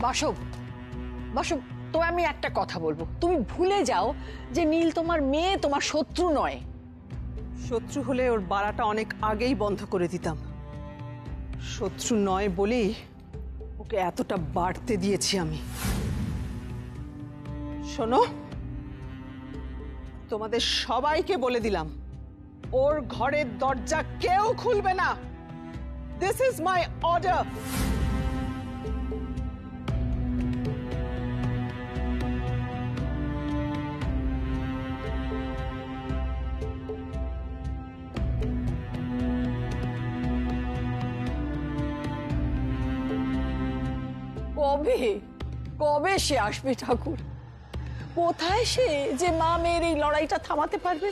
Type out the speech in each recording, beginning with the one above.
বাসব বাসব, তোমায় আমি একটা কথা বলবো, তুমি ভুলে যাও যে নীল তোমার মেয়ে, তোমার শত্রু নয়। শত্রু হলে ওর বাড়াটা অনেক আগেই বন্ধ করে দিতাম। শত্রু নয় বলেই ওকে এতটা বাড়তে দিয়েছি আমি। শোনো, তোমাদের সবাইকে বলে দিলাম, ওর ঘরের দরজা কেউ খুলবে না। This is my order. কবে কবে সে আসবে ঠাকুর? কোথায় সে যে মা মেয়ের এই লড়াইটা থামাতে পারবে?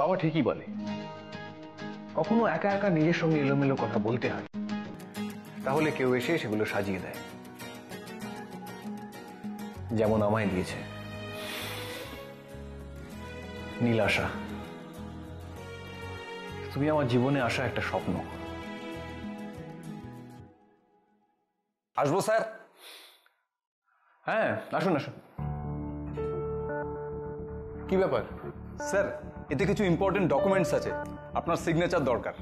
বাবা ঠিকই বলে, কখনো একা একা নিজের সঙ্গে এলোমেলো কথা বলতে হয়, তাহলে কেউ এসে সেগুলো সাজিয়ে দেয়, যেমন আমায় দিয়েছে নীলাশা। তুমি আমার জীবনে আসা একটা স্বপ্ন। আসবো স্যার? হ্যাঁ, আসুন আসুন। কি ব্যাপার? স্যার, এতে কিছু ইম্পর্টেন্ট ডকুমেন্টস আছে, আপনার সিগনেচার দরকার।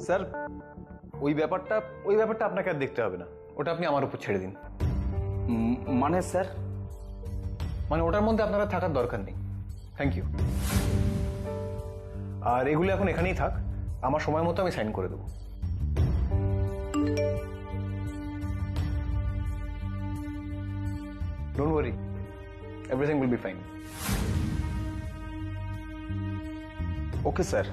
স্যার, ওই ব্যাপারটা আপনাকে আর দেখতে হবে না, ওটা আপনি আমার উপর ছেড়ে দিন। মানে স্যার? মানে ওটার মধ্যে আপনারা থাকার দরকার নেই। Thank you. আর এগুলো এখন এখানেই থাক, আমার সময় মতো আমি সাইন করে দেবো। Don't worry, everything will be fine. Okay, sir.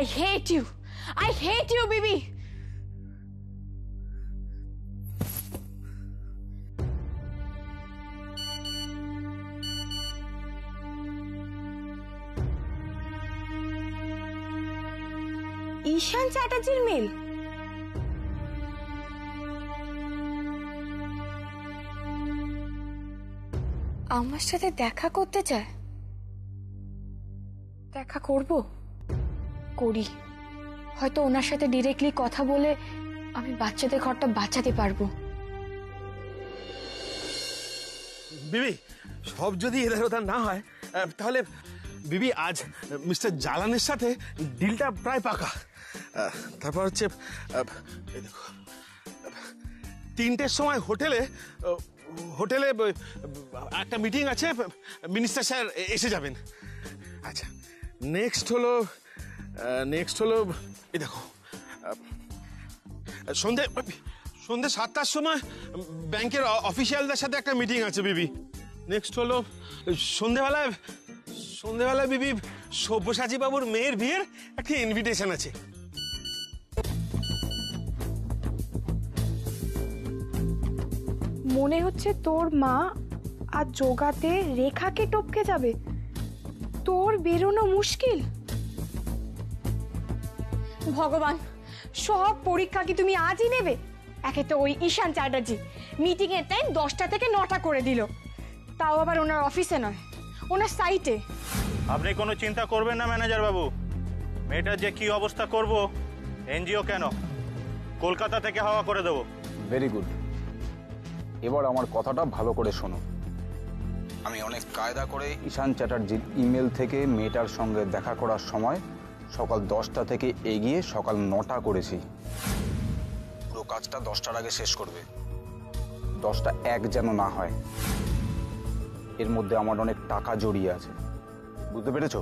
I hate you. I hate you, Bibi. Ishaan চ্যাটার্জির মেল। আমার সাথে দেখা করতে চায়। দেখা করব, করি। হয়তো ওনার সাথে ডিরেক্টলি কথা বলে আমি বাচ্চাদের ঘরটা বাঁচাতে পারবো। বিবি, সব যদি এদের ওধার না হয় তাহলে বিবি আজ মিস্টার জালানের সাথে ডিলটা প্রায় পাকা। তারপর হচ্ছে দেখো, 3টের সময় হোটেলে একটা মিটিং আছে, মিনিস্টার স্যার এসে যাবেন। আচ্ছা, নেক্সট হলো এই দেখো, সন্ধ্যে 7টার সময় ব্যাংকের অফিসিয়ালদের সাথে একটা মিটিং আছে বিবি। নেক্সট হলো সন্ধ্যেবেলায় বিবি সব্যসাচী বাবুর মেয়ের বিয়ের একটা ইনভিটেশন আছে। মনে হচ্ছে তোর মা আর জোগাতে রেখাকে টপকে যাবে। তোর বেরোনো মুশকিল। ভগবান, সব পরীক্ষা কি তুমি আজই নেবে? একে তো ওই ঈশান চ্যাটার্জি মিটিং এর টাইম 10টা থেকে 9টা করে দিল, তাও আবার ওনার অফিসে নয়, ওনার সাইটে। আপনি কোনো চিন্তা করবেন না ম্যানেজার বাবু, মেয়েটার যে কি অবস্থা করব, এনজিও কেন কলকাতা থেকে হাওয়া করে দেবো। Very good. এবার আমার কথাটা ভালো করে শোনো। আমি অনেক কায়দা করে ঈশান চ্যাটার্জির ইমেল থেকে মেয়েটার সঙ্গে দেখা করার সময় সকাল 10টা থেকে এগিয়ে সকাল 9টা করেছি। পুরো কাজটা 10টার আগে শেষ করবে, 10টা 1 যেন না হয়। এর মধ্যে আমার অনেক টাকা জড়িয়ে আছে, বুঝতে পেরেছো?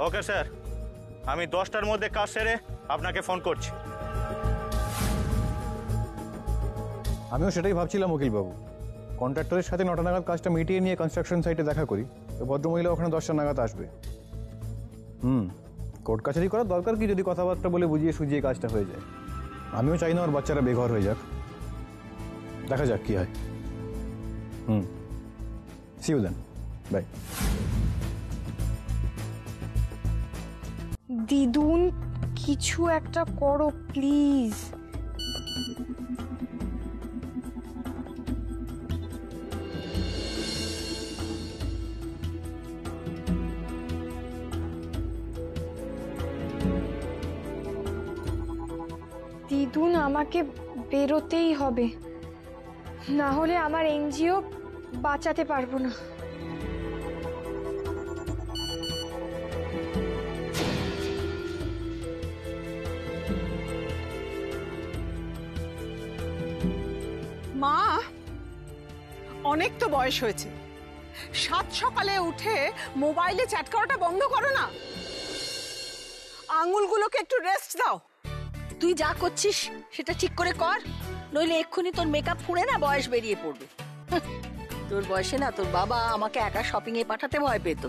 ওকে স্যার, আমি 10টার মধ্যে কাজ সেরে আপনাকে ফোন করছি। আমিও সেটাই ভাবছিলাম উকিলবাবু, কন্ট্রাক্টরের সাথে 9টা নাগাদ কাজটা মিটিয়ে নিয়ে কনস্ট্রাকশন সাইটে দেখা করি, তো ভদ্রমহিলা ওখানে 10টা নাগাদ আসবে। কোর্ট কাছারি করার দরকার কি যদি কথাবার্তা বলে বুঝিয়ে সুঝিয়ে কাজটা হয়ে যায়। আমিও চাই না আমার বাচ্চারা বেঘর হয়ে যাক, দেখা যাক কি হয়। See you then, bye. দিদুন, কিছু একটা করো প্লিজ। দিদুন, আমাকে বেরোতেই হবে, না হলে আমার এনজিও বাঁচাতে পারবো না। মা, অনেক তো বয়স হয়েছে, 7 সকালে উঠে মোবাইলে চ্যাট করাটা বন্ধ করো না। আঙুলগুলোকে একটু রেস্ট দাও। তুই যা করছিস সেটা ঠিক করে কর, নইলে এক্ষুনি তোর মেকআপ ফুঁড়ে না বয়স বেরিয়ে পড়বে। তোর বয়সে না তোর বাবা আমাকে একা শপিং এ পাঠাতে ভয় পেত,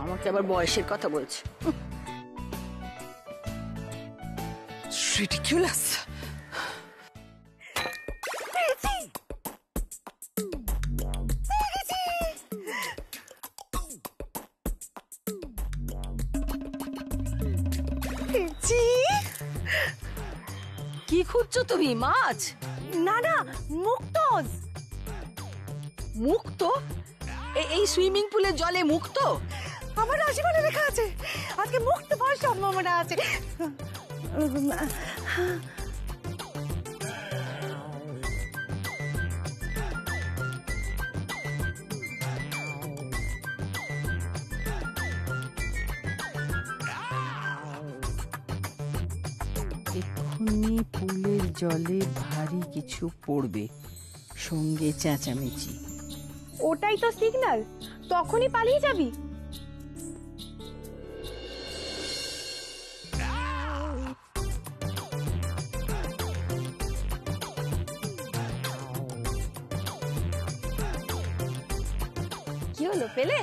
আমাকে আবার বয়সের কথা বলছে। রিডিকুলাস। কি খুঁজছো তুমি? মাছ? না না, মুক্তো। মুক্তো? এই সুইমিং পুলের জলে মুক্তো? আমার রাশিফলে লেখা আছে আজকে মুক্তো পাওয়ার সম্ভাবনা আছে। এক্ষুনি পুলের জলে ভারী কিছু পড়বে, সঙ্গে চেঁচামেচি। ওটাই তো সিগন্যাল, তখনই পালিয়ে যাবি। কি হলো, পেলে?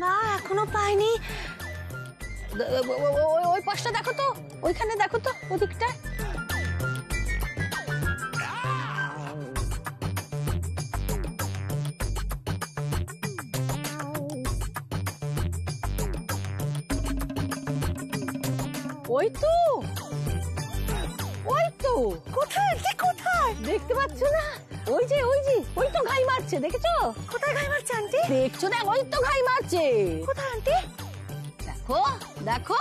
না, এখনো পাইনি। ওই পাশটা দেখো তো, ওইখানে দেখো তো, ওদিকটা। ওই তো, ওই তো। কোথায়? কোথায় দেখতে পাচ্ছ না? ওই যে ওই তো ঘাই মারছে, দেখেছো? কোথায় ঘাই মারছে আন্টি? দেখছো না? ওই তো ঘাই মারছে। কোথায় আন্টি? দেখো দেখো।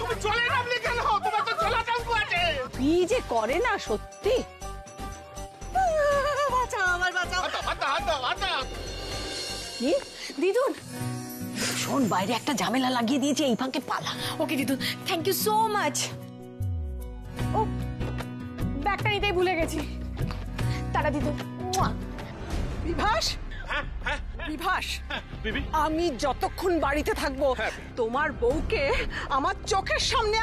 তুমি চলে নামলে কেন? তোমার তো চলা চাঙ্কু আছে। কি যে করে না সত্যি। বাঁচাও, আমার বাঁচাও। দিদুন শোন, বাইরে একটা ঝামেলা লাগিয়ে দিয়েছে, এই ফাঁকে পালা। ওকে দিদুন, থ্যাংক ইউ সো মাচ। ও, ব্যাগটা নিতেই ভুলে গেছি। টাটা দিদুন। বিভাস, বিভাস, বিবি আমি যতক্ষণ বাড়িতে থাকবো তোমার বউকে আমার চোখের সামনে